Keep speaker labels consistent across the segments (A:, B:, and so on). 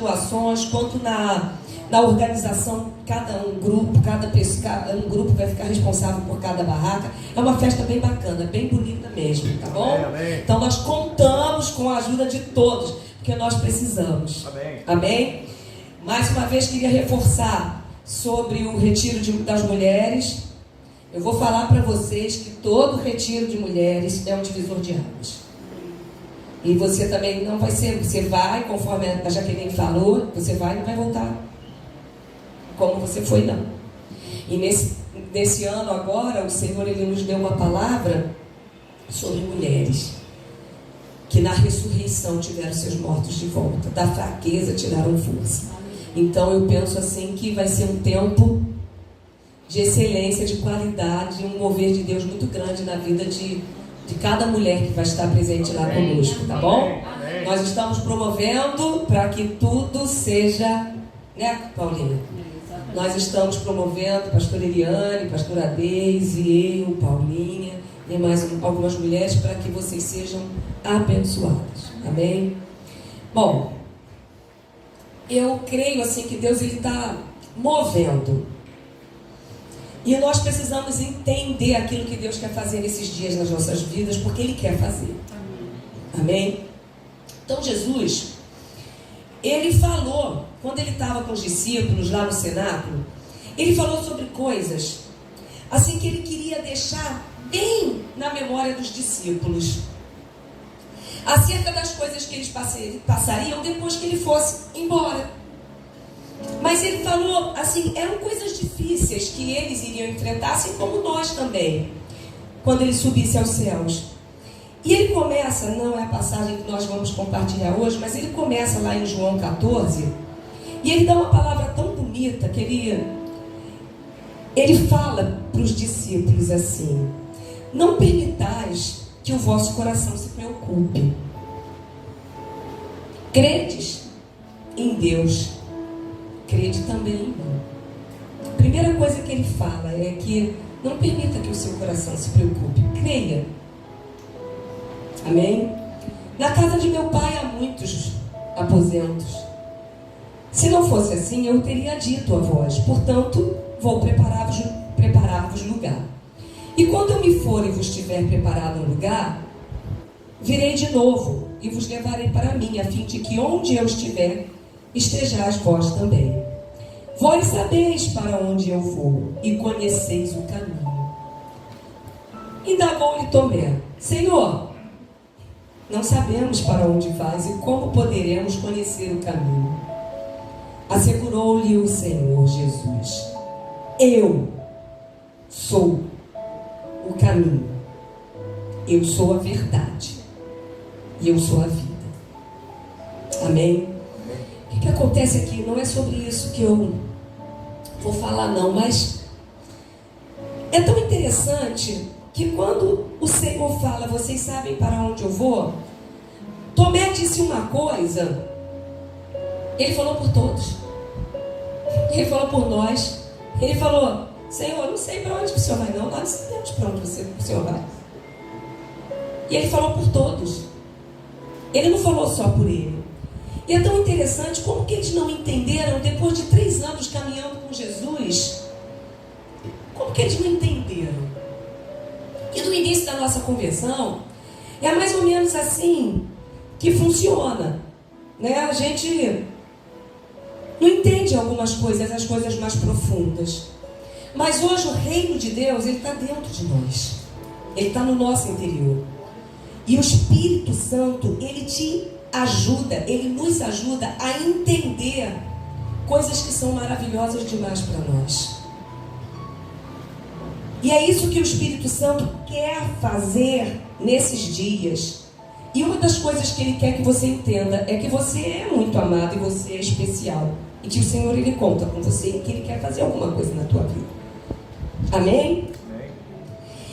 A: atuações, quanto na organização. Um grupo vai ficar responsável por cada barraca. É uma festa bem bacana, bem bonita mesmo, tá bom?
B: Amém.
A: Então nós contamos com a ajuda de todos, porque nós precisamos. Amém? Mais uma vez queria reforçar sobre o retiro das mulheres. Eu vou falar para vocês que todo retiro de mulheres é um divisor de águas. E você também não vai ser, você vai, conforme a Jaqueline falou, você vai e não vai voltar como você foi, não. E nesse ano agora, o Senhor ele nos deu uma palavra sobre mulheres que na ressurreição tiveram seus mortos de volta, da fraqueza tiraram força. Então eu penso assim que vai ser um tempo de excelência, de qualidade, um mover de Deus muito grande na vida de cada mulher que vai estar presente lá conosco, tá bom? Nós estamos promovendo para que tudo seja, né, Paulinha? Nós estamos promovendo, pastora Eliane, pastora Deise, eu, Paulinha, e mais algumas mulheres, para que vocês sejam abençoadas. Amém? Bom, eu creio assim que Deus está movendo. E nós precisamos entender aquilo que Deus quer fazer nesses dias nas nossas vidas, porque Ele quer fazer. Amém? Então Jesus, Ele falou, quando Ele estava com os discípulos lá no cenáculo, Ele falou sobre coisas assim que Ele queria deixar bem na memória dos discípulos, acerca das coisas que eles passariam depois que Ele fosse embora. Mas Ele falou assim, eram coisas difíceis que eles iriam enfrentar, assim como nós também, quando Ele subisse aos céus. E Ele começa, não é a passagem que nós vamos compartilhar hoje, mas Ele começa lá em João 14, e Ele dá uma palavra tão bonita que Ele fala para os discípulos assim: não permitais que o vosso coração se preocupe. Credes em Deus, crede também em mim. A primeira coisa que Ele fala é que não permita que o seu coração se preocupe, creia. Amém? Na casa de meu pai há muitos aposentos. Se não fosse assim, eu teria dito a vós: portanto, vou preparar-vos lugar. E quando eu me for e vos tiver preparado um lugar, virei de novo e vos levarei para mim, a fim de que onde eu estiver, estejais vós também. Vós sabeis para onde eu vou e conheceis o caminho. Indagou-lhe Tomé: Senhor, não sabemos para onde vais e como poderemos conhecer o caminho. Assegurou-lhe o Senhor Jesus: eu sou o caminho, eu sou a verdade e eu sou a vida. Amém? O que acontece aqui? Não é sobre isso que eu vou falar não, mas é tão interessante que quando o Senhor fala, vocês sabem para onde eu vou, Tomé disse uma coisa, ele falou por todos, ele falou por nós, ele falou: Senhor, não sei para onde o Senhor vai não, nós não sabemos para onde o Senhor vai. E ele falou por todos, ele não falou só por ele. E é tão interessante como que eles não entenderam, depois de 3 anos caminhando com Jesus, como que eles não entenderam? E no início da nossa conversão, é mais ou menos assim que funciona, né? A gente não entende algumas coisas, as coisas mais profundas. Mas hoje o reino de Deus, ele está dentro de nós. Ele está no nosso interior. E o Espírito Santo, ele te ajuda, ele nos ajuda a entender coisas que são maravilhosas demais para nós. E é isso que o Espírito Santo quer fazer nesses dias. E uma das coisas que Ele quer que você entenda é que você é muito amado e você é especial. E que o Senhor, Ele conta com você e que Ele quer fazer alguma coisa na tua vida. Amém?
B: Amém.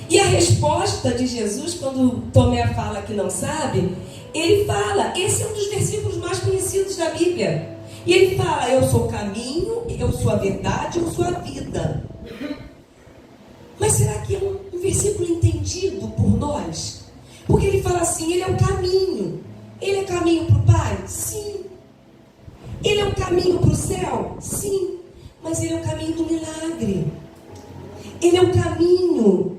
A: E a resposta de Jesus, quando Tomé fala que não sabe, ele fala, esse é um dos versículos mais conhecidos da Bíblia. E ele fala: eu sou o caminho, eu sou a verdade, eu sou a vida. Mas será que é um versículo entendido por nós? Porque ele fala assim, ele é o caminho. Ele é caminho para o Pai? Sim. Ele é um caminho para o céu? Sim, mas ele é um caminho do milagre. Ele é um caminho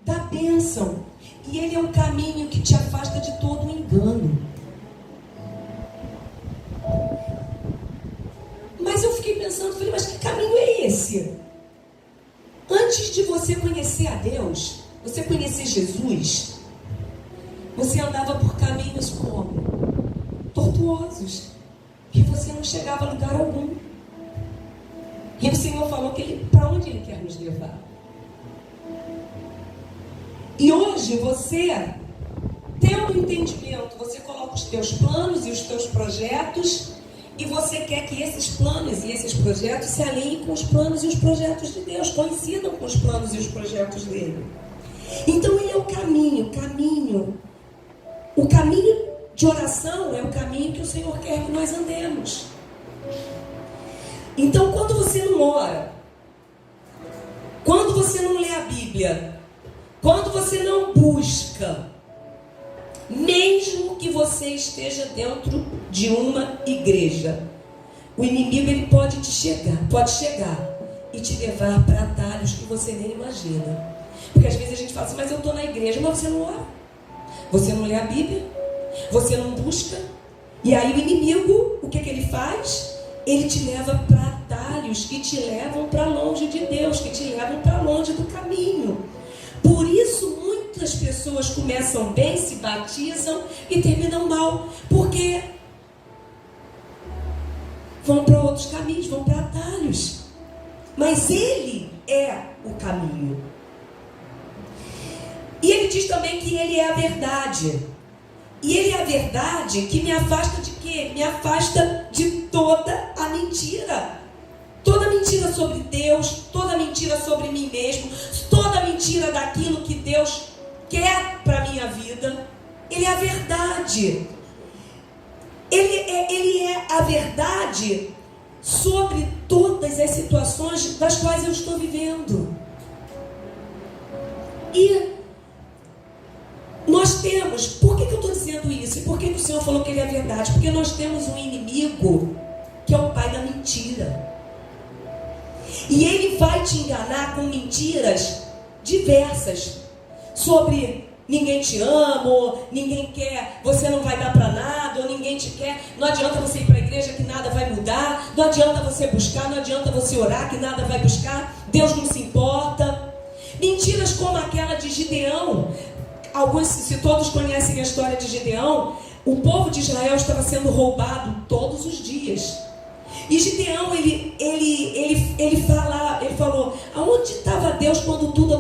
A: da bênção. E ele é um caminho que te afasta de todo o engano. Mas eu fiquei pensando, falei, mas que caminho é esse? Antes de você conhecer a Deus, você conhecer Jesus, você andava por caminhos como? Tortuosos. Que você não chegava a lugar algum. E o Senhor falou que para onde Ele quer nos levar. E hoje você, tendo entendimento, você coloca os teus planos e os teus projetos, e você quer que esses planos e esses projetos se alinhem com os planos e os projetos de Deus, coincidam com os planos e os projetos dele. Então ele é o caminho. O caminho de oração é o caminho que o Senhor quer que nós andemos. Então quando você não ora, quando você não lê a Bíblia, quando você não busca, mesmo que você esteja dentro de uma igreja, o inimigo ele pode chegar e te levar para atalhos que você nem imagina. Porque às vezes a gente fala assim, mas eu estou na igreja, mas você não ora, você não lê a Bíblia, você não busca, e aí o inimigo, o que ele faz? Ele te leva para atalhos que te levam para longe de Deus, que te levam para longe do caminho. Por isso muitas pessoas começam bem, se batizam e terminam mal, porque vão para outros caminhos, vão para atalhos. Mas ele é o caminho. E ele diz também que ele é a verdade. E ele é a verdade que me afasta de quê? Me afasta de toda a mentira. Toda mentira sobre Deus, toda mentira sobre mim mesmo, toda mentira daquilo que Deus quer para a minha vida. Ele é a verdade. Ele é a verdade sobre todas as situações das quais eu estou vivendo. E nós temos, por que eu estou dizendo isso? E por que o Senhor falou que ele é a verdade? Porque nós temos um inimigo que é o pai da mentira. E ele vai te enganar com mentiras diversas. Sobre ninguém te ama, ou ninguém quer, você não vai dar para nada, ou ninguém te quer. Não adianta você ir para a igreja que nada vai mudar. Não adianta você buscar, não adianta você orar que nada vai buscar. Deus não se importa. Mentiras como aquela de Gideão. Alguns, se todos conhecem a história de Gideão, o povo de Israel estava sendo roubado todos os dias. E Gideão, ele falou, aonde estava Deus quando tudo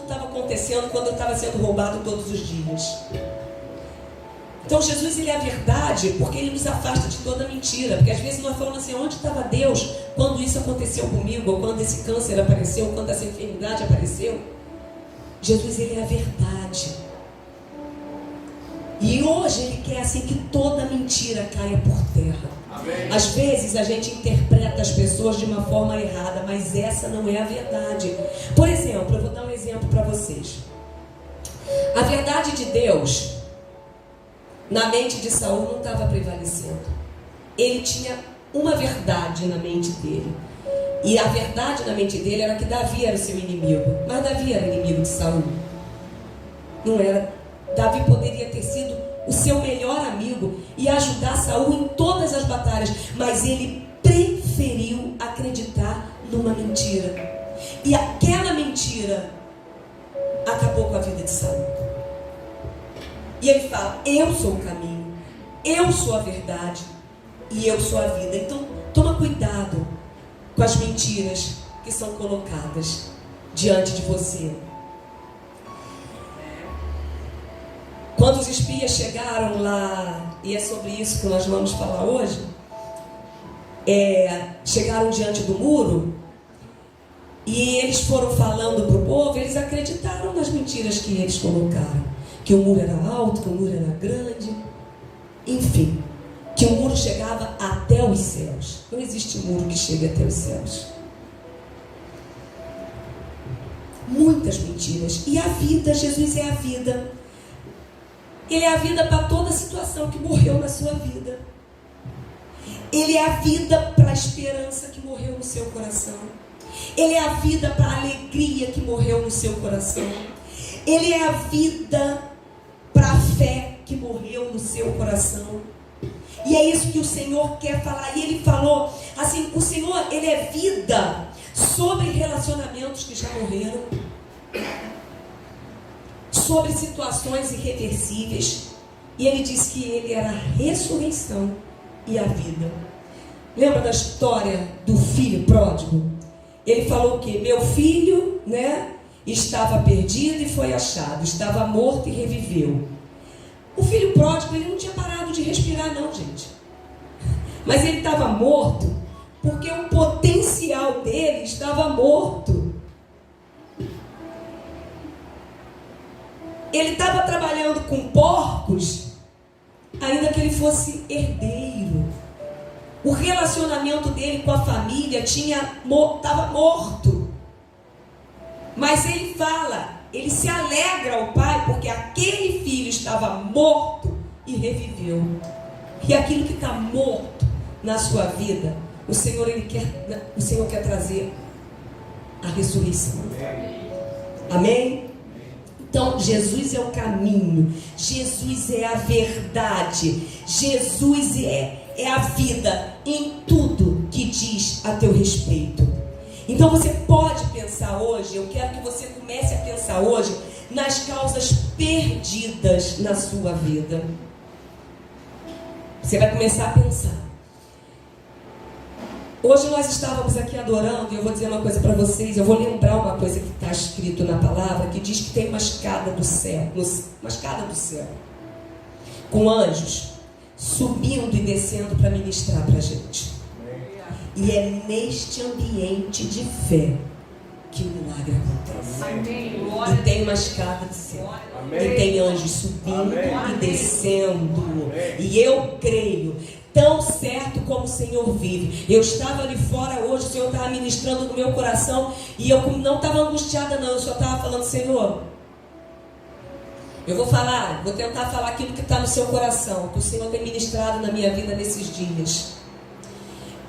A: estava acontecendo, quando estava sendo roubado todos os dias? Então Jesus, ele é a verdade, porque ele nos afasta de toda mentira. Porque às vezes nós falamos assim, onde estava Deus quando isso aconteceu comigo, ou quando esse câncer apareceu, ou quando essa enfermidade apareceu? Jesus, ele é a verdade. E hoje ele quer assim que toda mentira caia por terra. Amém. Às vezes a gente interpreta as pessoas de uma forma errada, mas essa não é a verdade. Por exemplo, eu vou dar um exemplo para vocês. A verdade de Deus na mente de Saul não estava prevalecendo. Ele tinha uma verdade na mente dele. E a verdade na mente dele era que Davi era o seu inimigo. Mas Davi era inimigo de Saul. Não era. Davi poderia ter sido o seu melhor amigo e ajudar Saul em todas as batalhas. Mas ele preferiu acreditar numa mentira. E aquela mentira acabou com a vida de Saul. E ele fala, eu sou o caminho, eu sou a verdade e eu sou a vida. Então toma cuidado com as mentiras que são colocadas diante de você. Quando os espias chegaram lá, e é sobre isso que nós vamos falar hoje, chegaram diante do muro, e eles foram falando para o povo, eles acreditaram nas mentiras que eles colocaram. Que o muro era alto, que o muro era grande, enfim, que o muro chegava até os céus. Não existe muro que chegue até os céus. Muitas mentiras. E a vida, Jesus é a vida. Ele é a vida para toda situação que morreu na sua vida. Ele é a vida para a esperança que morreu no seu coração. Ele é a vida para a alegria que morreu no seu coração. Ele é a vida para a fé que morreu no seu coração. E é isso que o Senhor quer falar. E Ele falou assim, o Senhor, Ele é vida sobre relacionamentos que já morreram, sobre situações irreversíveis. E Ele disse que Ele era a ressurreição e a vida. Lembra da história do filho pródigo? Ele falou que meu filho, estava perdido e foi achado, estava morto e reviveu. O filho pródigo, ele não tinha parado de respirar não, gente. Mas ele estava morto porque o potencial dele estava morto. Ele estava trabalhando com porcos, ainda que ele fosse herdeiro. O relacionamento dele com a família estava morto. Mas ele fala, ele se alegra ao pai, porque aquele filho estava morto e reviveu. E aquilo que está morto na sua vida, o Senhor quer trazer a ressurreição. Amém? Então, Jesus é o caminho, Jesus é a verdade, Jesus é a vida em tudo que diz a teu respeito. Então você pode pensar hoje, eu quero que você comece a pensar hoje nas causas perdidas na sua vida. Você vai começar a pensar. Hoje nós estávamos aqui adorando, e eu vou dizer uma coisa para vocês, eu vou lembrar uma coisa que está escrito na palavra, que diz que tem uma escada do céu, com anjos subindo e descendo para ministrar para a gente. E é neste ambiente de fé que o milagre acontece. Amém. E tem uma escada de céu. Amém. E tem anjos subindo e descendo. Amém. E eu creio, tão certo como o Senhor vive. Eu estava ali fora hoje, o Senhor estava ministrando no meu coração, e eu não estava angustiada não, eu só estava falando, Senhor, eu vou tentar falar aquilo que está no seu coração, que o Senhor tem ministrado na minha vida nesses dias.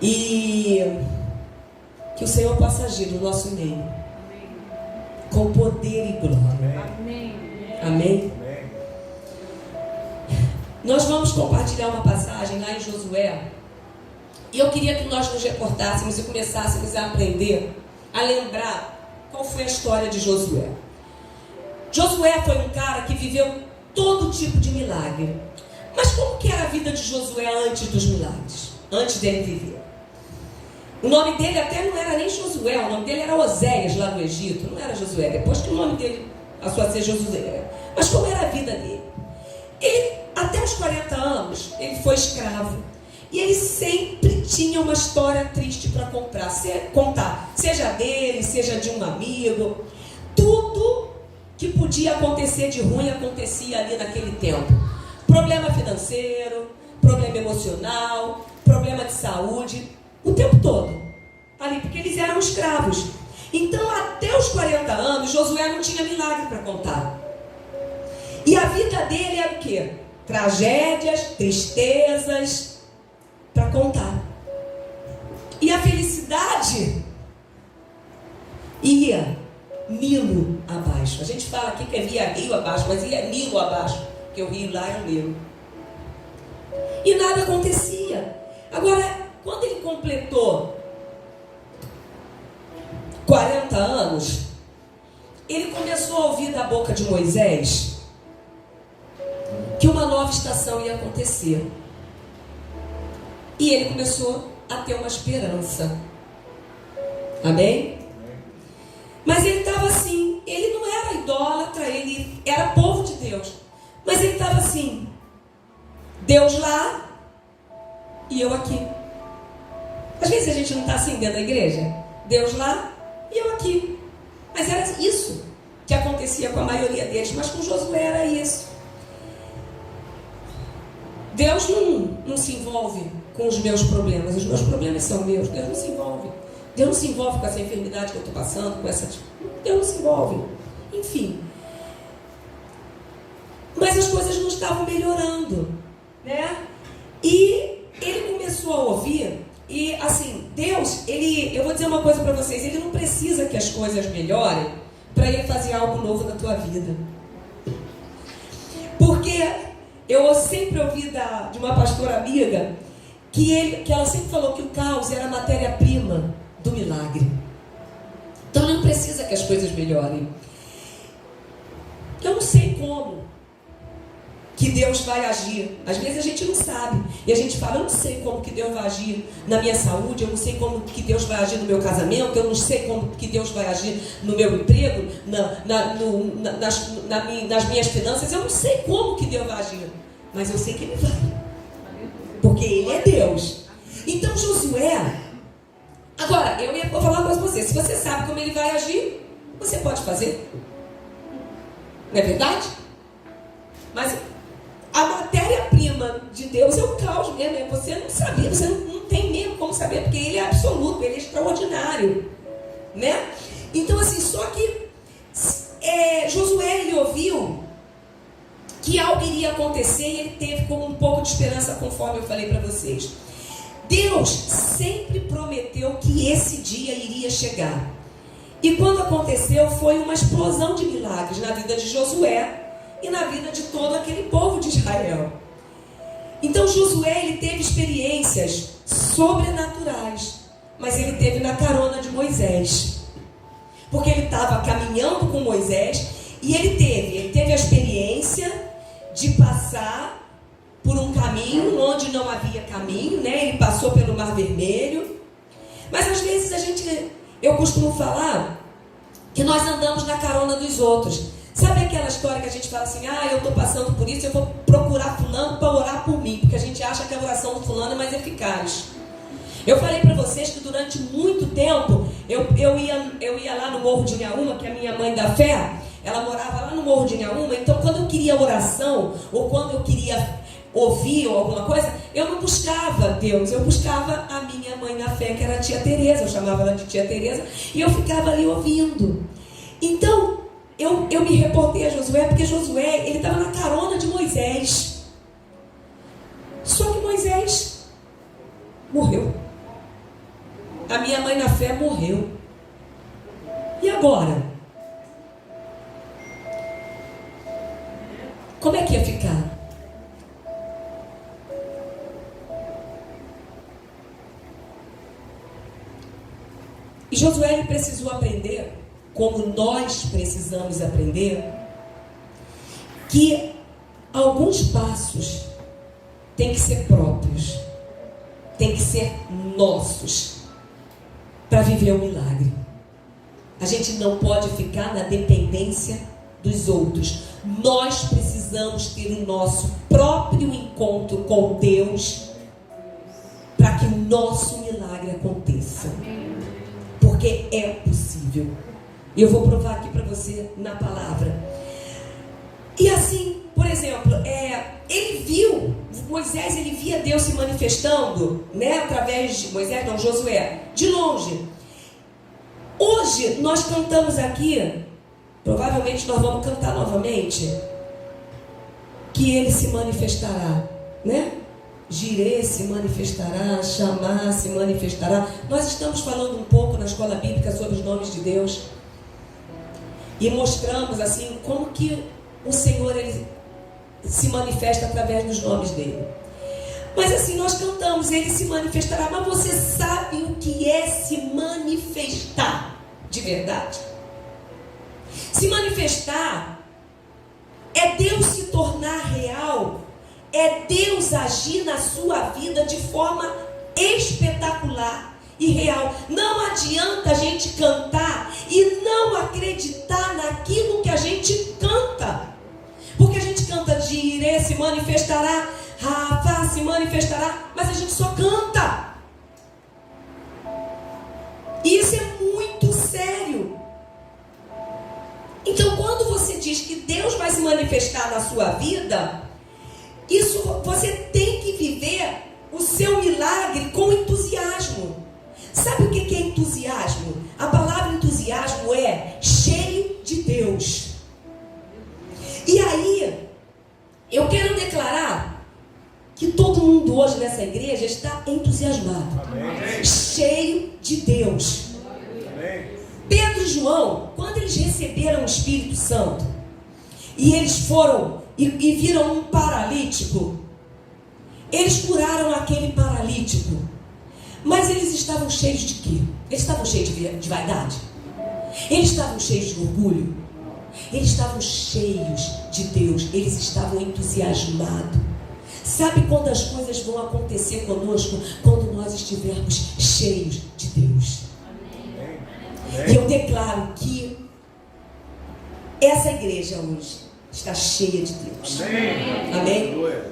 A: E que o Senhor possa agir no nosso meio, com poder e glória. Amém. Amém. Nós vamos compartilhar uma passagem lá em Josué. E eu queria que nós nos reportássemos e começássemos a aprender, a lembrar qual foi a história de Josué. Josué foi um cara que viveu todo tipo de milagre. Mas como que era a vida de Josué antes dos milagres? Antes dele viver? O nome dele até não era nem Josué, o nome dele era Oséias lá no Egito, não era Josué. Depois que o nome dele passou a ser Josué. Mas como era a vida dele? Ele, até os 40 anos, ele foi escravo. E ele sempre tinha uma história triste para contar. Seja dele, seja de um amigo. Tudo que podia acontecer de ruim acontecia ali naquele tempo. Problema financeiro, problema emocional, problema de saúde. O tempo todo. Ali, porque eles eram escravos. Então, até os 40 anos, Josué não tinha milagre para contar. E a vida dele era o quê? Tragédias, tristezas para contar. E a felicidade ia Nilo abaixo. A gente fala aqui que ia rio abaixo, mas ia Nilo abaixo, porque o rio lá era o Nilo. E nada acontecia. Agora, quando ele completou 40 anos, ele começou a ouvir da boca de Moisés que uma nova estação ia acontecer. E ele começou a ter uma esperança. Amém? Mas ele estava assim, ele não era idólatra, ele era povo de Deus. Mas ele estava assim, Deus lá e eu aqui. Às vezes a gente não está assim dentro da igreja. Deus lá e eu aqui. Mas era isso que acontecia com a maioria deles. Mas com Josué era isso. Deus não se envolve com os meus problemas. Os meus problemas são meus. Deus não se envolve. Deus não se envolve com essa enfermidade que eu estou passando, com essa... Deus não se envolve. Enfim. Mas as coisas não estavam melhorando, né? E ele começou começou a ouvir, e assim, Deus, eu vou dizer uma coisa para vocês, Ele não precisa que as coisas melhorem para Ele fazer algo novo na tua vida. Porque eu sempre ouvi de uma pastora amiga que ela sempre falou que o caos era a matéria-prima do milagre. Então não precisa que as coisas melhorem. Eu não sei como que Deus vai agir. Às vezes a gente não sabe. E a gente fala, eu não sei como que Deus vai agir na minha saúde, eu não sei como que Deus vai agir no meu casamento, eu não sei como que Deus vai agir no meu emprego, nas minhas finanças, eu não sei como que Deus vai agir. Mas eu sei que Ele vai. Porque Ele é Deus. Então Josué... Agora, vou falar uma coisa para você. Se você sabe como Ele vai agir, você pode fazer. Não é verdade? Mas a matéria-prima de Deus é o caos mesmo. Você não sabia, você não tem mesmo como saber, porque Ele é absoluto, Ele é extraordinário. Né? Então, assim, só que Josué, ele ouviu que algo iria acontecer e ele teve como um pouco de esperança, conforme eu falei para vocês. Deus sempre prometeu que esse dia iria chegar. E quando aconteceu, foi uma explosão de milagres na vida de Josué e na vida de todo aquele povo de Israel. Então Josué, ele teve experiências sobrenaturais, mas ele teve na carona de Moisés. Porque ele estava caminhando com Moisés e ele teve a experiência de passar por um caminho onde não havia caminho, né? Ele passou pelo Mar Vermelho. Mas às vezes eu costumo falar que nós andamos na carona dos outros. Sabe aquela história que a gente fala assim, eu estou passando por isso, eu vou procurar fulano para orar por mim, porque a gente acha que a oração do fulano é mais eficaz. Eu falei para vocês que durante muito tempo eu ia lá no Morro de Inhaúma, que é a minha mãe da fé, ela morava lá no Morro de Inhaúma. Então quando eu queria oração, ou quando eu queria ouvir ou alguma coisa, eu não buscava Deus, eu buscava a minha mãe na fé, que era a tia Teresa, eu chamava ela de tia Teresa, e eu ficava ali ouvindo. Então, eu me reportei a Josué, porque Josué, ele estava na carona de Moisés. Só que Moisés morreu. A minha mãe na fé morreu. E agora? Como é que ia ficar? E Josué, ele precisou aprender, como nós precisamos aprender, que alguns passos têm que ser próprios, têm que ser nossos, para viver o milagre. A gente não pode ficar na dependência dos outros. Nós precisamos ter o nosso próprio encontro com Deus, para que o nosso milagre aconteça. Porque é possível. E eu vou provar aqui para você na palavra. E assim, por exemplo, Moisés, ele via Deus se manifestando, né, através de Moisés, não, Josué, de longe. Hoje nós cantamos aqui, provavelmente nós vamos cantar novamente, que ele se manifestará, né? Jirê se manifestará, Chamá se manifestará. Nós estamos falando um pouco na escola bíblica sobre os nomes de Deus. E mostramos assim como que o Senhor, ele se manifesta através dos nomes dele. Mas assim, nós cantamos, ele se manifestará. Mas você sabe o que é se manifestar de verdade? Se manifestar é Deus se tornar real, é Deus agir na sua vida de forma espetacular e real. Não adianta a gente cantar e não acreditar naquilo que a gente canta. Porque a gente canta Jirê se manifestará, Rafa se manifestará, mas a gente só canta. E isso é muito sério. Então, quando você diz que Deus vai se manifestar na sua vida, isso você tem que viver o seu milagre com entusiasmo. Sabe o que é entusiasmo? A palavra entusiasmo é cheio de Deus. E aí, eu quero declarar que todo mundo hoje nessa igreja está entusiasmado entusiasmado.
B: Amém.
A: Cheio de Deus.
B: Amém.
A: Pedro e João, quando eles receberam o Espírito Santo, e eles foram e viram um paralítico, eles curaram aquele paralítico. Mas eles estavam cheios de quê? Eles estavam cheios de vaidade? Eles estavam cheios de orgulho? Eles estavam cheios de Deus. Eles estavam entusiasmados. Sabe quando as coisas vão acontecer conosco? Quando nós estivermos cheios de Deus. Amém. E eu declaro que essa igreja hoje está cheia de Deus.
B: Amém.
A: Amém?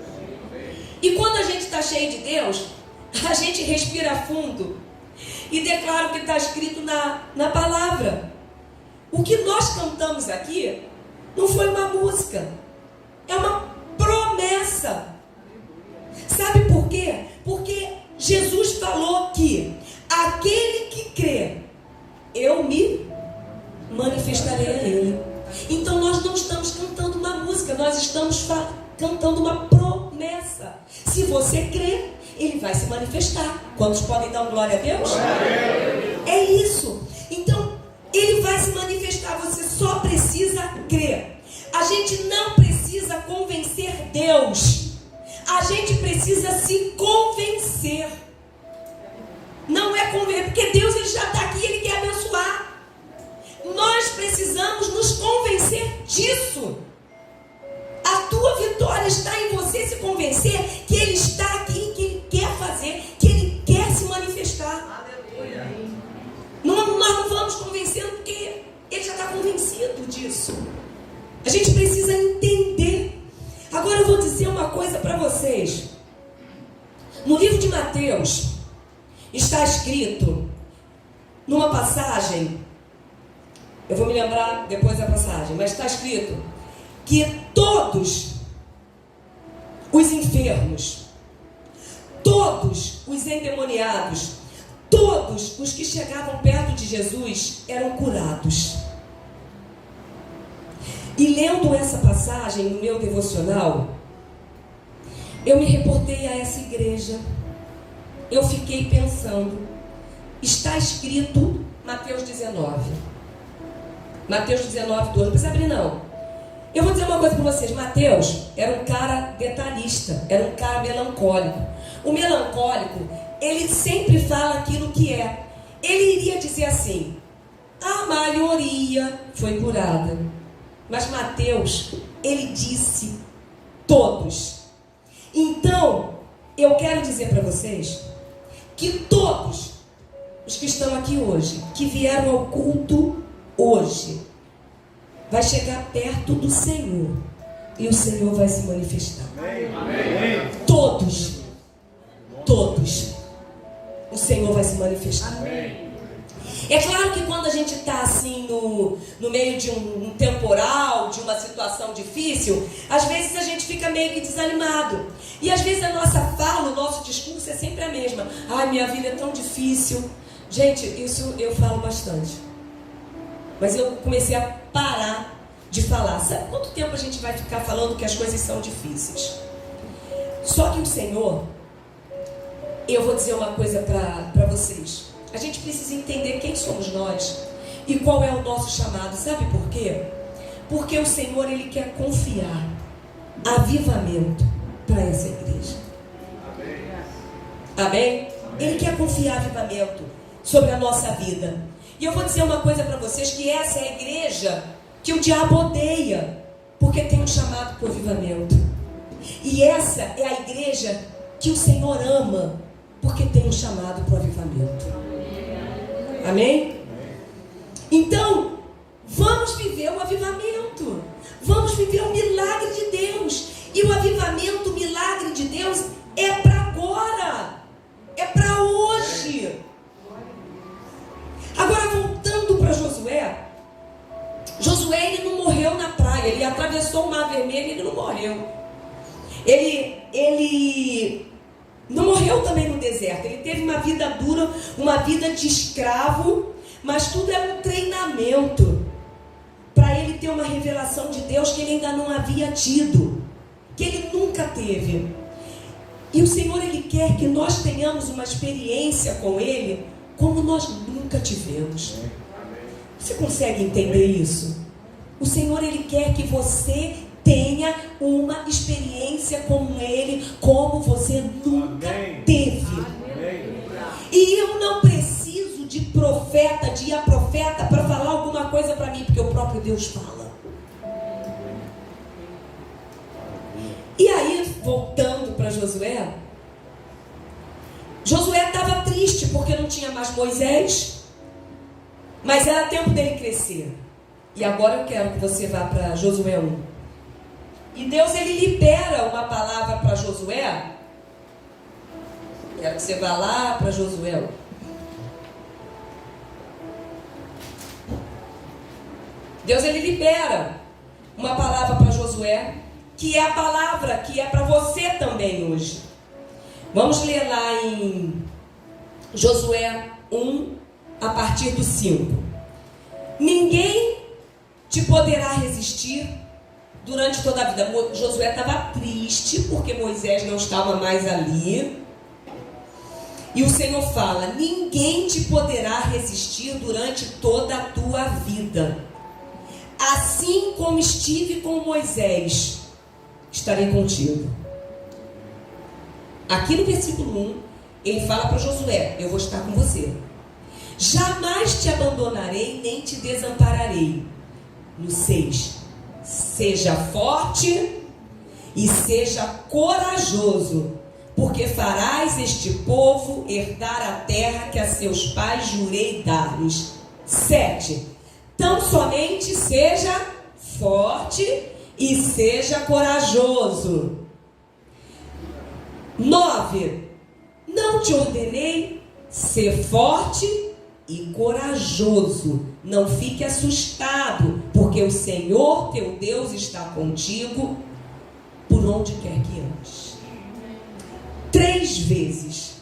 A: E quando a gente está cheio de Deus, a gente respira fundo e declara o que está escrito na palavra. O que nós cantamos aqui não foi uma música, é uma promessa. Sabe por quê? Porque Jesus falou que aquele que crê, eu me manifestarei a ele. Então nós não estamos cantando uma música, nós estamos cantando uma promessa. Se você crê, ele vai se manifestar. Quantos podem dar glória a Deus? É isso. Então, ele vai se manifestar. Você só precisa crer. A gente não precisa convencer Deus. A gente precisa se convencer. Não é convencer, porque Deus ele já está aqui, ele quer abençoar. Nós precisamos nos convencer disso. A tua vitória está em você se convencer que Ele está aqui, que Ele quer fazer, que Ele quer se manifestar. Aleluia. Nós não vamos convencendo porque Ele já está convencido disso. A gente precisa entender. Agora eu vou dizer uma coisa para vocês. No livro de Mateus está escrito, numa passagem, eu vou me lembrar depois da passagem, mas está escrito que todos os enfermos, todos os endemoniados, todos os que chegavam perto de Jesus eram curados. E lendo essa passagem no meu devocional, eu me reportei a essa igreja. Eu fiquei pensando, está escrito Mateus 19. Mateus 19, 2, não precisa abrir não. Eu vou dizer uma coisa para vocês. Mateus era um cara detalhista, era um cara melancólico. O melancólico, ele sempre fala aquilo que é. Ele iria dizer assim, a maioria foi curada. Mas Mateus, ele disse todos. Então, eu quero dizer para vocês que todos os que estão aqui hoje, que vieram ao culto hoje, vai chegar perto do Senhor e o Senhor vai se manifestar. Amém. Todos, o Senhor vai se manifestar. Amém. É claro que quando a gente está assim no meio de um temporal, de uma situação difícil, às vezes a gente fica meio que desanimado. E às vezes a nossa fala, o nosso discurso é sempre a mesma. Ai, minha vida é tão difícil. Gente, isso eu falo bastante. Mas eu comecei a parar de falar. Sabe quanto tempo a gente vai ficar falando que as coisas são difíceis? Só que o Senhor, eu vou dizer uma coisa para vocês. A gente precisa entender quem somos nós e qual é o nosso chamado. Sabe por quê? Porque o Senhor, Ele quer confiar avivamento para essa igreja. Amém? Ele quer confiar avivamento sobre a nossa vida. E eu vou dizer uma coisa para vocês, que essa é a igreja que o diabo odeia, porque tem um chamado para o avivamento. E essa é a igreja que o Senhor ama, porque tem um chamado para o avivamento. Amém? Então, vamos viver o avivamento. Vamos viver o milagre de Deus. E o avivamento, o milagre de Deus é para agora. É para hoje. Agora, voltando para Josué. Josué, ele não morreu na praia. Ele atravessou o Mar Vermelho e ele não morreu. Ele não morreu também no deserto. Ele teve uma vida dura, uma vida de escravo, mas tudo era um treinamento para ele ter uma revelação de Deus que ele ainda não havia tido, que ele nunca teve. E o Senhor, Ele quer que nós tenhamos uma experiência com Ele como nós nunca tivemos. Você consegue entender isso? O Senhor, Ele quer que você tenha uma experiência com Ele como você nunca teve. E eu não preciso de profeta, de ir a profeta para falar alguma coisa para mim, porque o próprio Deus fala. E aí, voltando para Josué, Josué estava triste porque não tinha mais Moisés, mas era tempo dele crescer. E agora eu quero que você vá para Josué 1. E Deus, Ele libera uma palavra para Josué. Quero que você vá lá para Josué 1. Deus, Ele libera uma palavra para Josué, que é a palavra que é para você também hoje. Vamos ler lá em Josué 1, a partir do 5. Ninguém te poderá resistir durante toda a vida. Josué estava triste porque Moisés não estava mais ali. E o Senhor fala: ninguém te poderá resistir durante toda a tua vida. Assim como estive com Moisés, estarei contigo. Aqui no versículo 1, ele fala para Josué: eu vou estar com você. Jamais te abandonarei, nem te desampararei. No 6, seja forte e seja corajoso, porque farás este povo herdar a terra que a seus pais jurei dar-lhes. 7, tão somente seja forte e seja corajoso. 9, não te ordenei ser forte e corajoso. Não fique assustado, porque o Senhor teu Deus está contigo por onde quer que andes. 3 vezes.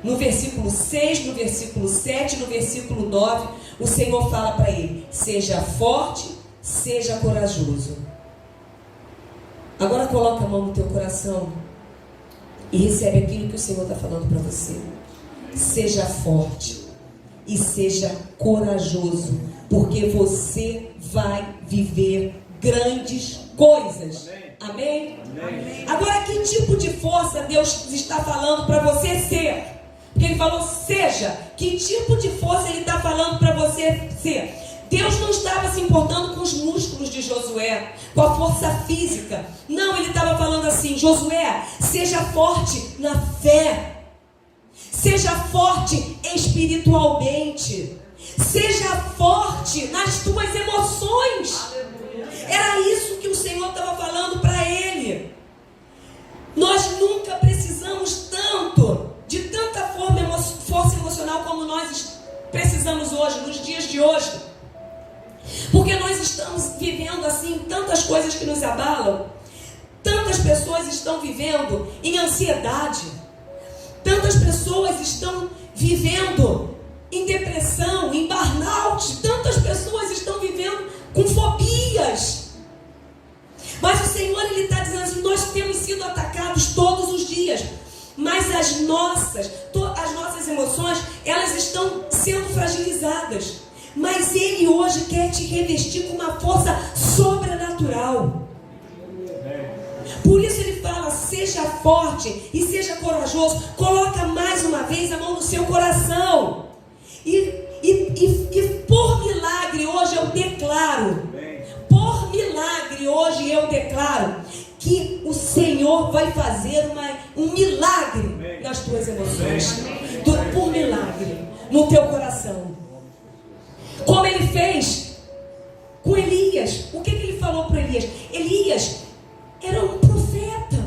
A: No versículo 6, no versículo 7, no versículo 9, o Senhor fala para ele: seja forte, seja corajoso. Agora coloca a mão no teu coração e recebe aquilo que o Senhor está falando para você. Seja forte e seja corajoso, porque você vai viver grandes coisas. Amém? Amém? Agora, que tipo de força Deus está falando para você ser? Porque Ele falou seja. Que tipo de força Ele está falando para você ser? Deus não estava se importando com os músculos de Josué, com a força física. Não, Ele estava falando assim: Josué, seja forte na fé. Seja forte espiritualmente. Seja forte nas tuas emoções. Era isso que o Senhor estava falando para ele. Nós nunca precisamos tanto, de tanta força emocional como nós precisamos hoje, nos dias de hoje. Porque nós estamos vivendo assim tantas coisas que nos abalam. Tantas pessoas estão vivendo em ansiedade. Tantas pessoas estão vivendo em depressão, em burnout. Tantas pessoas estão vivendo com fobias. Mas o Senhor, Ele está dizendo assim: nós temos sido atacados todos os dias. Mas as nossas emoções, elas estão sendo fragilizadas. Mas Ele hoje quer te revestir com uma força sobrenatural. Por isso Ele fala: seja forte e seja corajoso. Coloca mais uma vez a mão no seu coração. E por milagre hoje eu declaro. Por milagre hoje eu declaro que o Senhor vai fazer um milagre nas tuas emoções. Por milagre no teu coração. Como Ele fez com Elias. O que Ele falou para Elias? Elias era um profeta.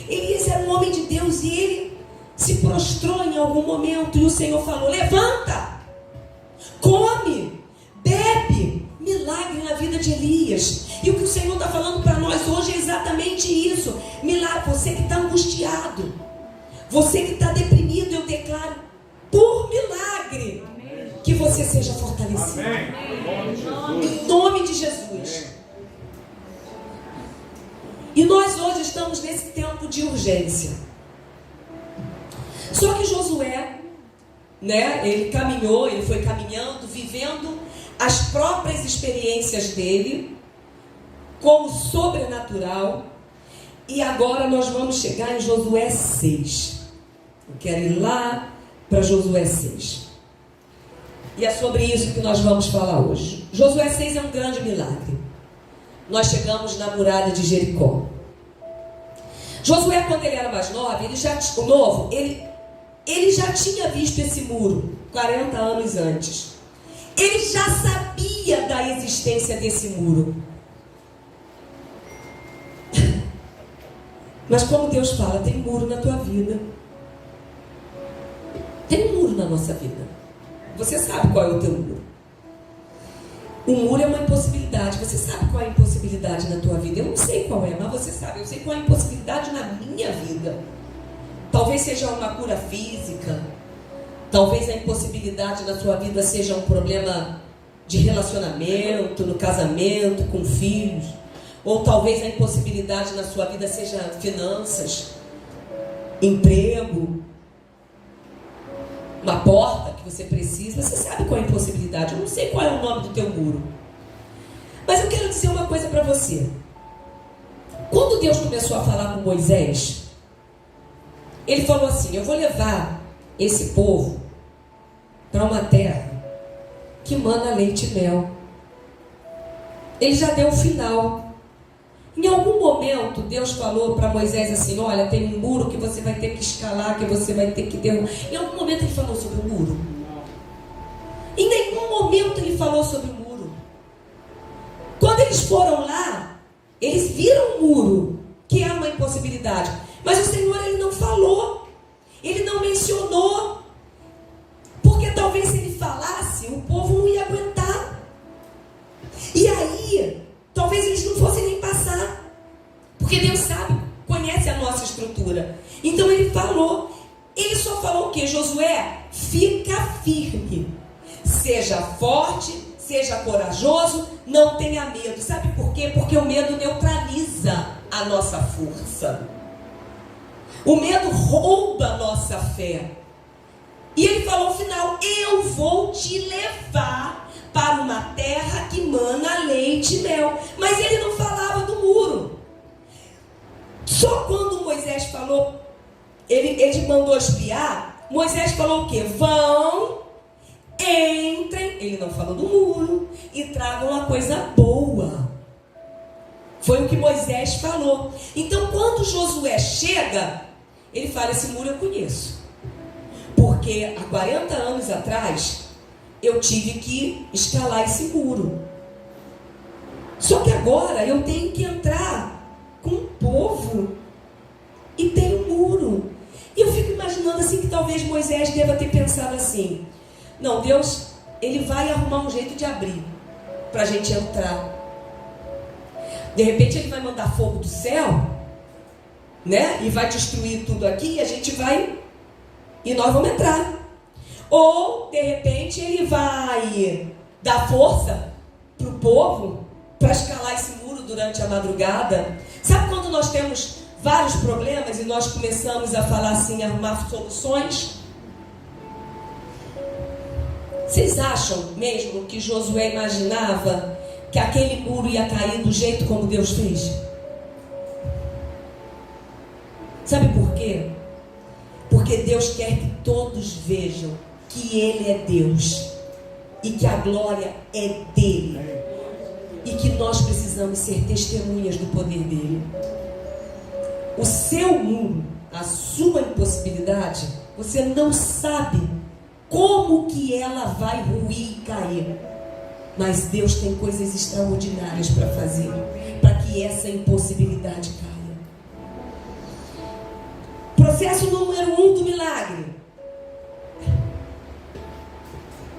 A: Elias era um homem de Deus e ele se prostrou em algum momento e o Senhor falou: levanta, come, bebe. Milagre na vida de Elias. E o que o Senhor está falando para nós hoje é exatamente isso. Milagre. Você que está angustiado, você que está deprimido, eu declaro por milagre que você seja fortalecido. Em nome de Jesus. E nós hoje estamos nesse tempo de urgência. Só que Josué, né, ele caminhou, ele foi caminhando, vivendo as próprias experiências dele, como sobrenatural. E agora nós vamos chegar em Josué 6. Eu quero ir lá para Josué 6. E é sobre isso que nós vamos falar hoje. Josué 6 é um grande milagre. Nós chegamos na muralha de Jericó. Josué, quando ele era mais novo, ele já tinha visto esse muro 40 anos antes. Ele já sabia da existência desse muro. Mas como Deus fala, tem muro na tua vida. Tem um muro na nossa vida. Você sabe qual é o teu muro. O muro é uma impossibilidade. Você sabe qual é a impossibilidade na tua vida? Eu não sei qual é, mas você sabe. Eu sei qual é a impossibilidade na minha vida. Talvez seja uma cura física. Talvez a impossibilidade na sua vida seja um problema de relacionamento, no casamento, com filhos. Ou talvez a impossibilidade na sua vida seja finanças, emprego, uma porta que você precisa. Você sabe qual é a impossibilidade. Eu não sei qual é o nome do teu muro. Mas eu quero dizer uma coisa para você. Quando Deus começou a falar com Moisés, Ele falou assim: eu vou levar esse povo para uma terra que mana leite e mel. Ele já deu o final. Em algum momento Deus falou para Moisés assim: olha, tem um muro que você vai ter que escalar, que você vai ter que derrubar. Em algum momento Ele falou sobre o muro? Em nenhum momento Ele falou sobre o muro. Quando eles foram lá, eles viram o muro, que é uma impossibilidade. Mas o Senhor, Ele não falou. Ele não mencionou. Porque talvez se Ele falasse, o povo não ia aguentar. E aí, talvez eles não fossem nem passar. Porque Deus sabe, conhece a nossa estrutura. Então Ele falou. Ele só falou o quê? Josué, fica firme. Seja forte, seja corajoso, não tenha medo. Sabe por quê? Porque o medo neutraliza a nossa força. O medo rouba a nossa fé. E Ele falou no final: eu vou te levar para uma terra que mana leite e mel. Mas Ele não falava do muro. Só quando Moisés falou, ele mandou espiar, Moisés falou o quê? Vão, entrem, ele não falou do muro, e tragam uma coisa boa. Foi o que Moisés falou. Então quando Josué chega, ele fala: esse muro eu conheço. Porque há 40 anos atrás, eu tive que escalar esse muro. Só que agora eu tenho que entrar com o povo e tem um muro. E eu fico imaginando assim que talvez Moisés deva ter pensado assim: não, Deus, Ele vai arrumar um jeito de abrir para a gente entrar. De repente Ele vai mandar fogo do céu, né? E vai destruir tudo aqui, e a gente vai, e nós vamos entrar. Ou de repente Ele vai dar força para o povo para escalar esse muro durante a madrugada. Sabe quando nós temos vários problemas e nós começamos a falar assim, a arrumar soluções? Vocês acham mesmo que Josué imaginava que aquele muro ia cair do jeito como Deus fez? Sabe por quê? Porque Deus quer que todos vejam que Ele é Deus e que a glória é dele, e que nós precisamos ser testemunhas do poder dele. O seu muro, a sua impossibilidade, você não sabe como que ela vai ruir e cair, mas Deus tem coisas extraordinárias para fazer, para que essa impossibilidade caia. Processo número 1 do milagre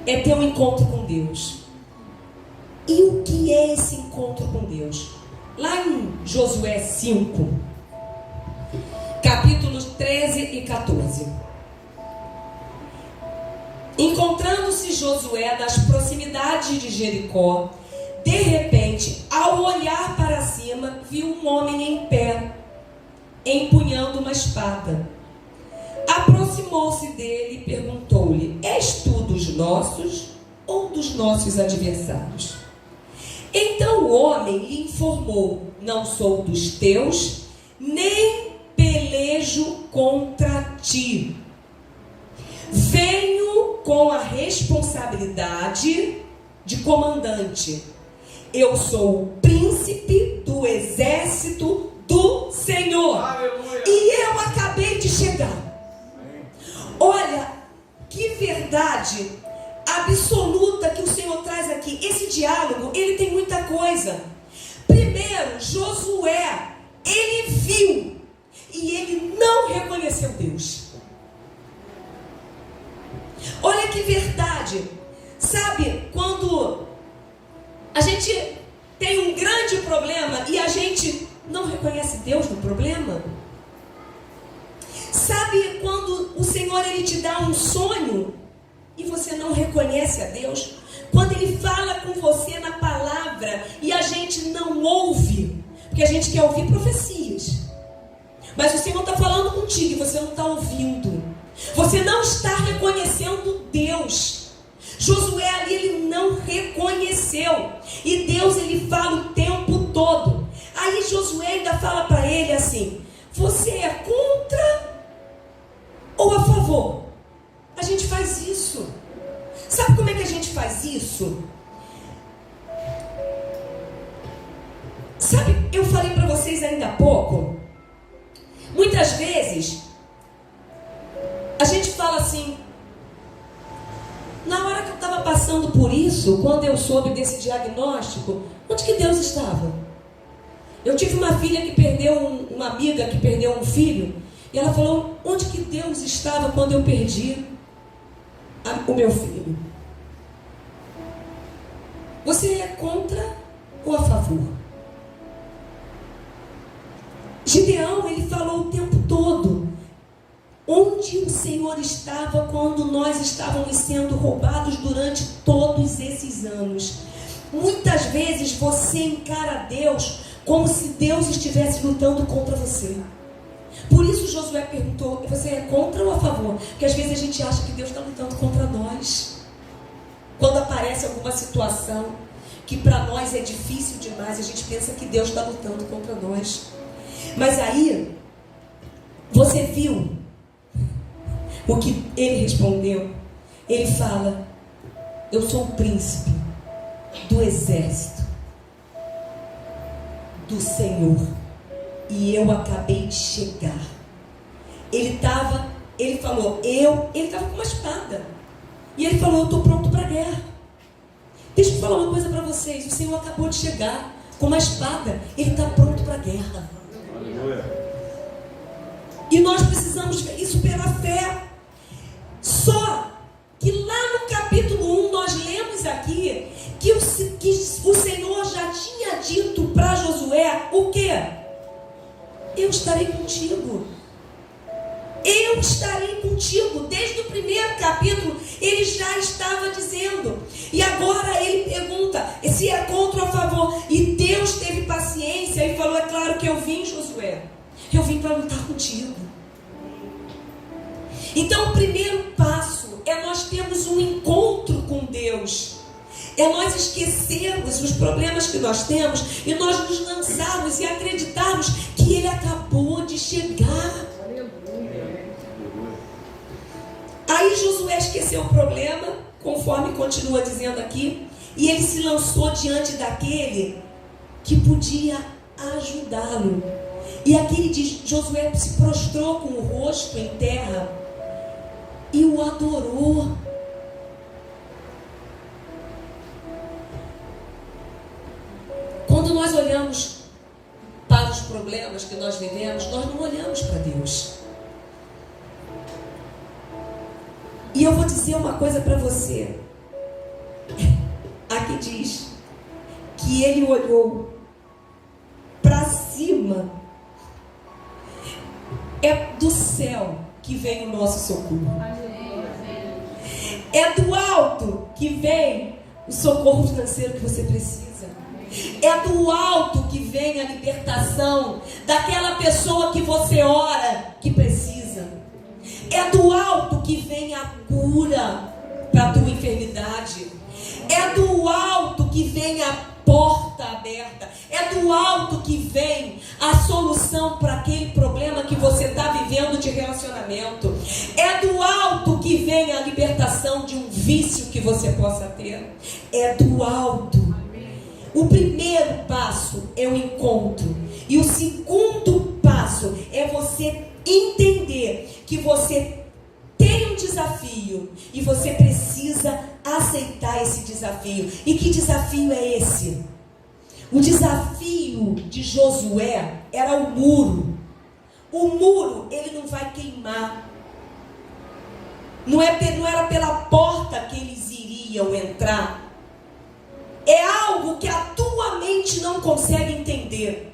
A: é ter um encontro com Deus. E o que é esse encontro com Deus? Lá em Josué 5, capítulos 13 e 14. Encontrando-se Josué nas proximidades de Jericó, de repente, ao olhar para cima, viu um homem em pé, empunhando uma espada. Aproximou aproximou-se dele e perguntou-lhe: és tu dos nossos ou dos nossos adversários? Então o homem lhe informou: não sou dos teus, nem pelejo contra ti. Venho com a responsabilidade de comandante. Eu sou o príncipe do exército do Senhor. Aleluia. E eu acabei de chegar. Amém. Olha, que verdade absoluta que o Senhor traz aqui. Esse diálogo, ele tem muita coisa. Primeiro, Josué, ele viu e ele não reconheceu Deus. Olha que verdade. Sabe, quando a gente tem um grande problema e a gente não reconhece Deus no problema? Sabe quando o Senhor ele te dá um sonho e você não reconhece a Deus? Quando Ele fala com você na palavra e a gente não ouve, porque a gente quer ouvir profecias, mas o Senhor está falando contigo e você não está ouvindo, você não está reconhecendo Deus. Josué ali, ele não reconheceu, e Deus ele fala o tempo todo. Aí Josué ainda fala para ele assim: você é contra ou a favor? A gente faz isso. Sabe como é que a gente faz isso? Sabe, eu falei para vocês ainda há pouco, muitas vezes a gente fala assim: na hora que eu estava passando por isso, quando eu soube desse diagnóstico, onde que Deus estava? Eu tive uma filha que perdeu, uma amiga que perdeu um filho, e ela falou: onde que Deus estava quando eu perdi o meu filho? Você é contra ou a favor? Gideão, ele falou o tempo todo: onde o Senhor estava quando nós estávamos sendo roubados durante todos esses anos? Muitas vezes você encara Deus como se Deus estivesse lutando contra você. Por isso Josué perguntou: você é contra ou a favor? Porque às vezes a gente acha que Deus está lutando contra nós. Quando aparece alguma situação que para nós é difícil demais, a gente pensa que Deus está lutando contra nós. Mas aí, você viu o que ele respondeu? Ele fala: eu sou o príncipe do exército do Senhor e eu acabei de chegar. Ele falou, ele estava com uma espada. E ele falou: eu estou pronto para a guerra. Deixa eu falar uma coisa para vocês: o Senhor acabou de chegar com uma espada. Ele está pronto para a guerra. Aleluia. E nós precisamos ver isso pela fé. Só que lá no capítulo 1 nós lemos aqui que o Senhor já tinha dito para Josué o quê? Eu estarei contigo. Eu estarei contigo. Desde o primeiro capítulo ele já estava dizendo. E agora ele pergunta se é contra ou a favor. E Deus teve paciência e falou: é claro que eu vim, Josué. Eu vim para lutar contigo. Então o primeiro passo é nós termos um encontro com Deus. É nós esquecermos os problemas que nós temos e nós nos lançarmos e acreditarmos que Ele acabou de chegar. Aí Josué esqueceu o problema, conforme continua dizendo aqui, e ele se lançou diante daquele que podia ajudá-lo. E aqui ele diz: Josué se prostrou com o rosto em terra e o adorou. Quando nós olhamos para os problemas que nós vivemos, nós não olhamos para Deus. E eu vou dizer uma coisa para você. Aqui diz que ele olhou para cima. É do céu que vem o nosso socorro. É do alto que vem o socorro financeiro que você precisa. É do alto que vem a libertação daquela pessoa que você ora que precisa. É do alto que vem a cura para a tua enfermidade. É do alto que vem a porta aberta. É do alto que vem a solução para aquele problema que você está vivendo de relacionamento. É do alto que vem a libertação de um vício que você possa ter. É do alto. O primeiro passo é o encontro. E o segundo passo é você entender que você tem um desafio e você precisa aceitar esse desafio. E que desafio é esse? O desafio de Josué era o muro. O muro, ele não vai queimar. Não era pela porta que eles iriam entrar. É algo que a tua mente não consegue entender.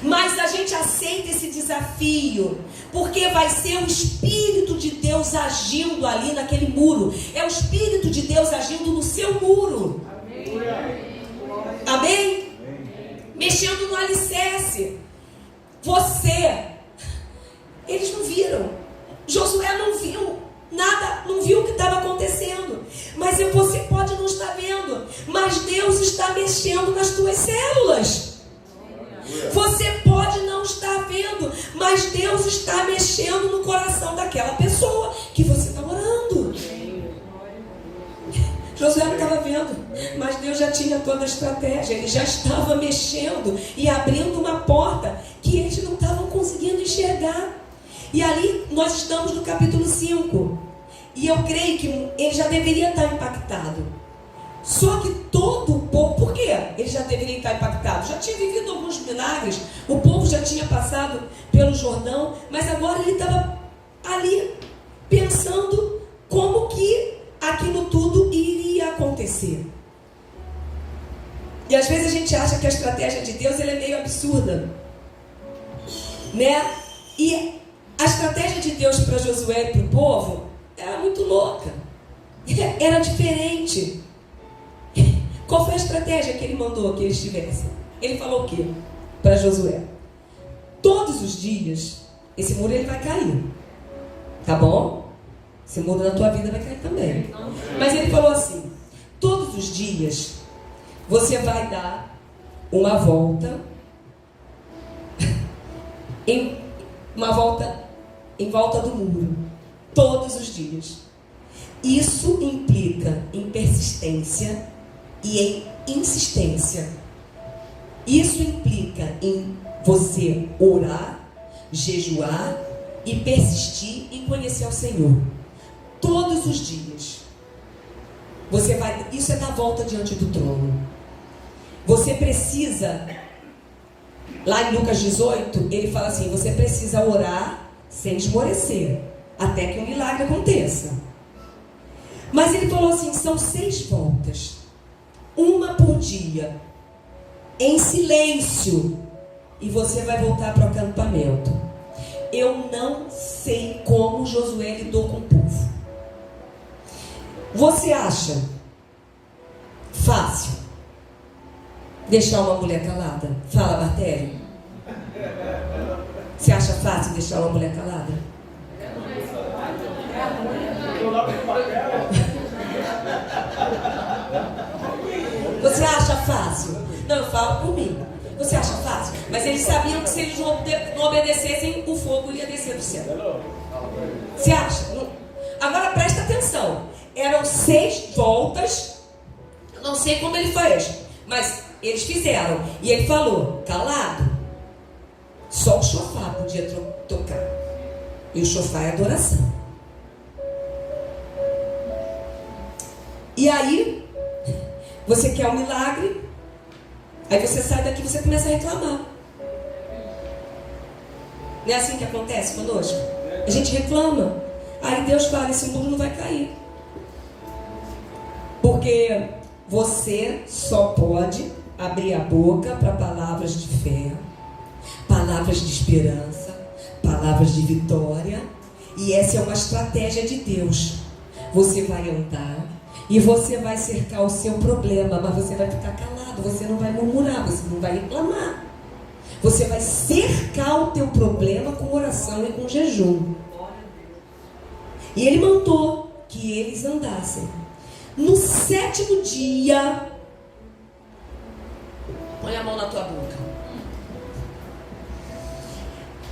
A: Mas a gente aceita esse desafio, porque vai ser o Espírito de Deus agindo ali naquele muro. É o Espírito de Deus agindo no seu muro. Amém? Amém? Mexendo no alicerce. Eles não viram. Josué não viu nada, não viu o que estava acontecendo. Mas você pode não estar vendo, mas Deus está mexendo nas tuas células. Você pode não estar vendo, mas Deus está mexendo no coração daquela pessoa que você está orando. Josué não estava vendo, mas Deus já tinha toda a estratégia. Ele já estava mexendo e abrindo uma porta que eles não estavam conseguindo enxergar. E ali nós estamos no capítulo 5. E eu creio que ele já deveria estar impactado. Só que todo o povo, por quê? Ele já deveria estar impactado. Já tinha vivido alguns milagres, o povo já tinha passado pelo Jordão, mas agora ele estava ali pensando como que aquilo tudo iria acontecer. E às vezes a gente acha que a estratégia de Deus ela é meio absurda, né? E a estratégia de Deus para Josué e para o povo era muito louca, era diferente. Qual foi a estratégia que ele mandou que eles tivessem? Ele falou o quê para Josué? Todos os dias, esse muro ele vai cair. Tá bom? Esse muro na tua vida vai cair também. Mas ele falou assim: todos os dias, você vai dar uma volta, em volta do muro. Todos os dias. Isso implica em persistência e em insistência. Isso implica em você orar, jejuar e persistir em conhecer o Senhor. Todos os dias. Isso é dar volta diante do trono. Você precisa, lá em Lucas 18, ele fala assim: você precisa orar sem esmorecer, até que um milagre aconteça. Mas ele falou assim: são 6 voltas. Uma por dia, em silêncio, e você vai voltar para o acampamento. Eu não sei como Josué lidou com o povo. Você acha fácil deixar uma mulher calada? Fala, Bartério. Você acha fácil deixar uma mulher calada? Você acha fácil? Não, eu falo por mim. Você acha fácil? Mas eles sabiam que se eles não obedecessem, o fogo ia descer do céu. Você acha? Não. Agora presta atenção. Eram 6 voltas. Eu não sei como ele fez, mas eles fizeram. E ele falou: calado. Só o chofar podia tocar. E o chofar é adoração. E aí, você quer um milagre, aí você sai daqui e você começa a reclamar. Não é assim que acontece conosco? A gente reclama. Aí Deus fala: esse muro não vai cair. Porque você só pode abrir a boca para palavras de fé, palavras de esperança, palavras de vitória. E essa é uma estratégia de Deus. Você vai andar e você vai cercar o seu problema, mas você vai ficar calado, você não vai murmurar, você não vai reclamar. Você vai cercar o teu problema com oração e com jejum. E ele mandou que eles andassem. No 7º dia, põe a mão na tua boca.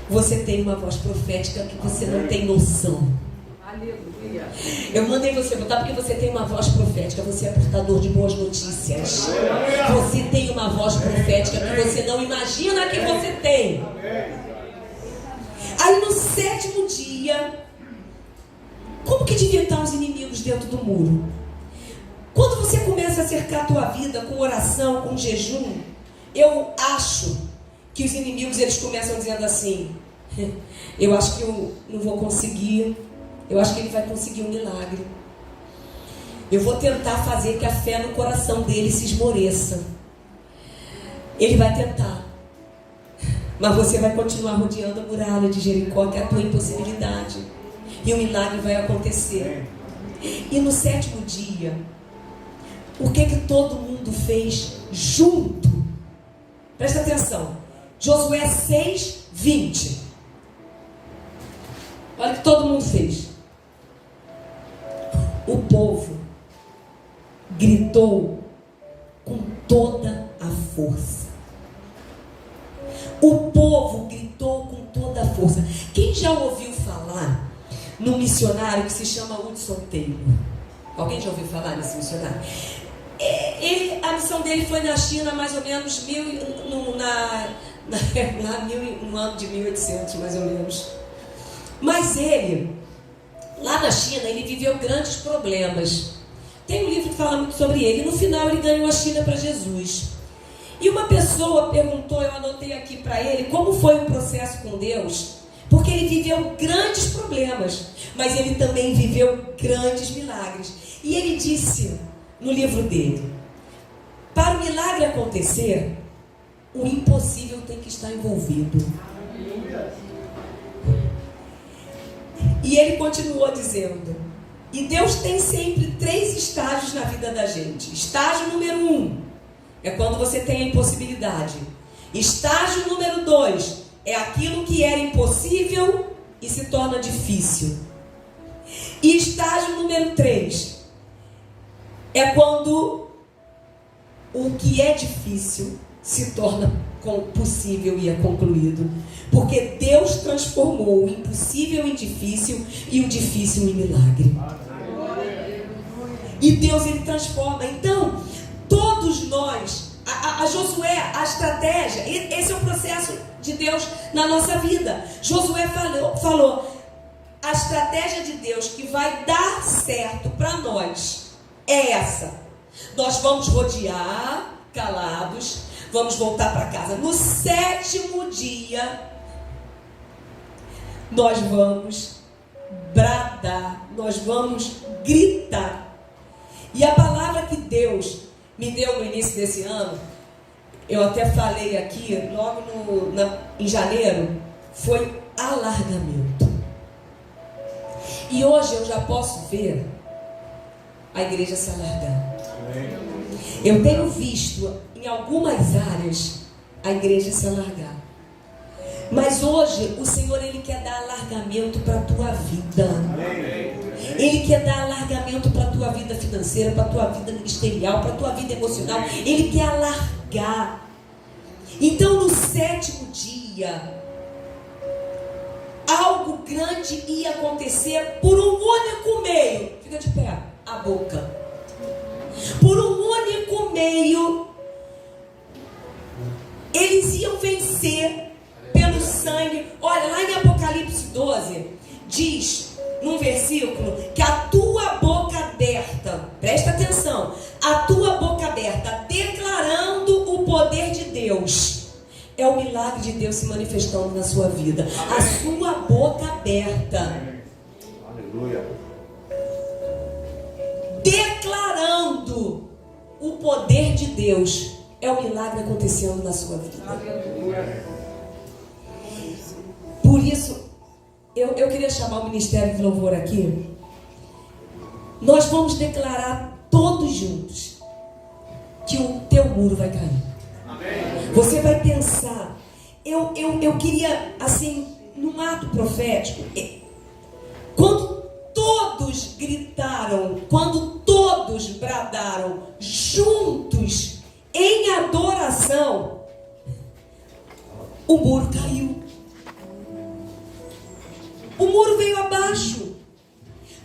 A: Você tem uma voz profética que você não tem noção. Aleluia. Eu mandei você botar porque você tem uma voz profética. Você é portador de boas notícias. Você tem uma voz profética que você não imagina que você tem. Aí no 7º dia, como que devia estar os inimigos dentro do muro? Quando você começa a cercar a tua vida com oração, com jejum, eu acho que os inimigos, eles começam dizendo assim: eu acho que eu não vou conseguir, eu acho que ele vai conseguir um milagre. Eu vou tentar fazer que a fé no coração dele se esmoreça. Ele vai tentar, mas você vai continuar rodeando a muralha de Jericó, que é a tua impossibilidade, e o milagre vai acontecer. E no 7º dia, o que todo mundo fez junto? Presta atenção. Josué 6:20. Olha o que todo mundo fez. O povo gritou com toda a força. O povo gritou com toda a força. Quem já ouviu falar num missionário que se chama Hudson Taylor? Alguém já ouviu falar nesse missionário? A missão dele foi na China, mais ou menos no ano de 1800, mais ou menos. Mas ele, lá na China, ele viveu grandes problemas. Tem um livro que fala muito sobre ele. No final, ele ganhou a China para Jesus. E uma pessoa perguntou, eu anotei aqui para ele, como foi o processo com Deus, porque ele viveu grandes problemas, mas ele também viveu grandes milagres. E ele disse no livro dele: para o milagre acontecer, o impossível tem que estar envolvido. E ele continuou dizendo: e Deus tem sempre 3 estágios na vida da gente. Estágio número 1 é quando você tem a impossibilidade. Estágio número 2 é aquilo que era impossível e se torna difícil. E estágio número 3 é quando o que é difícil se torna possível e é concluído. Porque Deus transformou o impossível em difícil e o difícil em milagre. E Deus, ele transforma. Então, todos nós, a Josué, a estratégia, esse é o processo de Deus na nossa vida. Josué falou: a estratégia de Deus que vai dar certo para nós é essa. Nós vamos rodear calados, vamos voltar para casa. No 7º dia, nós vamos bradar, nós vamos gritar. E a palavra que Deus me deu no início desse ano, eu até falei aqui, logo em janeiro, foi alargamento. E hoje eu já posso ver a igreja se alargar. Eu tenho visto em algumas áreas a igreja se alargar. Mas hoje o Senhor, ele quer dar alargamento para a tua vida. Ele quer dar alargamento para a tua vida financeira, para a tua vida ministerial, para a tua vida emocional. Ele quer alargar. Então no 7º dia, algo grande ia acontecer por um único meio. Fica de pé, a boca. Por um único meio, eles iam vencer pelo sangue. Olha, lá em Apocalipse 12, diz num versículo que a tua boca aberta, presta atenção, a tua boca aberta, declarando o poder de Deus, é o milagre de Deus se manifestando na sua vida. A sua boca aberta. Aleluia. Declarando o poder de Deus, é o milagre acontecendo na sua vida. Por isso, eu queria chamar o Ministério de Louvor aqui. Nós vamos declarar todos juntos que o teu muro vai cair. Amém. Você vai pensar. Eu queria, assim, num ato profético, quando todos todos gritaram, quando todos bradaram juntos em adoração, o muro caiu. O muro veio abaixo.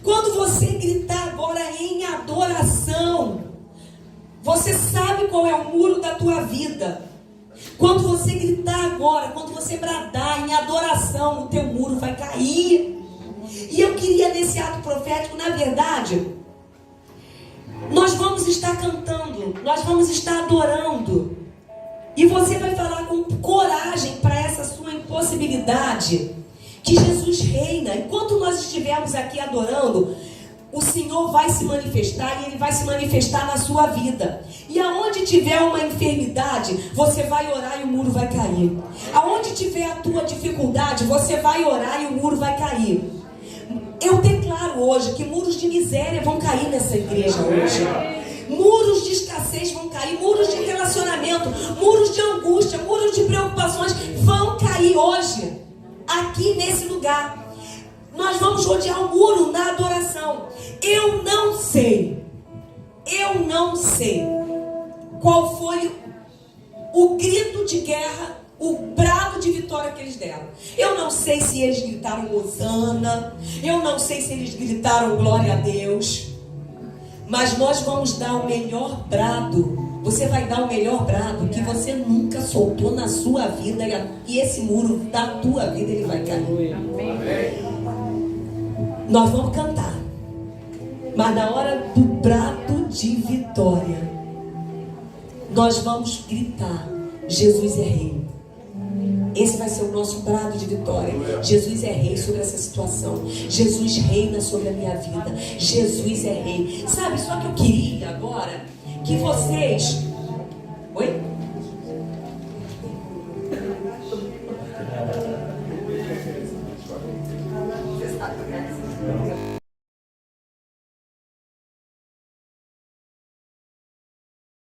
A: Quando você gritar agora em adoração, você sabe qual é o muro da tua vida. Quando você gritar agora, quando você bradar em adoração, o teu muro vai cair. E eu queria nesse ato profético, na verdade, nós vamos estar cantando, nós vamos estar adorando. E você vai falar com coragem para essa sua impossibilidade, que Jesus reina. Enquanto nós estivermos aqui adorando, o Senhor vai se manifestar, e Ele vai se manifestar na sua vida. E aonde tiver uma enfermidade, você vai orar e o muro vai cair. Aonde tiver a tua dificuldade, você vai orar e o muro vai cair. Eu declaro hoje que muros de miséria vão cair nessa igreja hoje. Muros de escassez vão cair, muros de relacionamento, muros de angústia, muros de preocupações vão cair hoje, aqui nesse lugar. Nós vamos rodear o muro na adoração. Eu não sei qual foi o grito de guerra, o brado de vitória que eles deram. Eu não sei se eles gritaram Hosana, eu não sei se eles gritaram glória a Deus, mas nós vamos dar o melhor brado. Você vai dar o melhor brado que você nunca soltou na sua vida, e esse muro da tua vida ele vai cair. Nós vamos cantar, mas na hora do brado de vitória, nós vamos gritar: Jesus é rei. Esse vai ser o nosso brado de vitória. Jesus é rei sobre essa situação. Jesus reina sobre a minha vida. Jesus é rei. Sabe, só que eu queria agora que vocês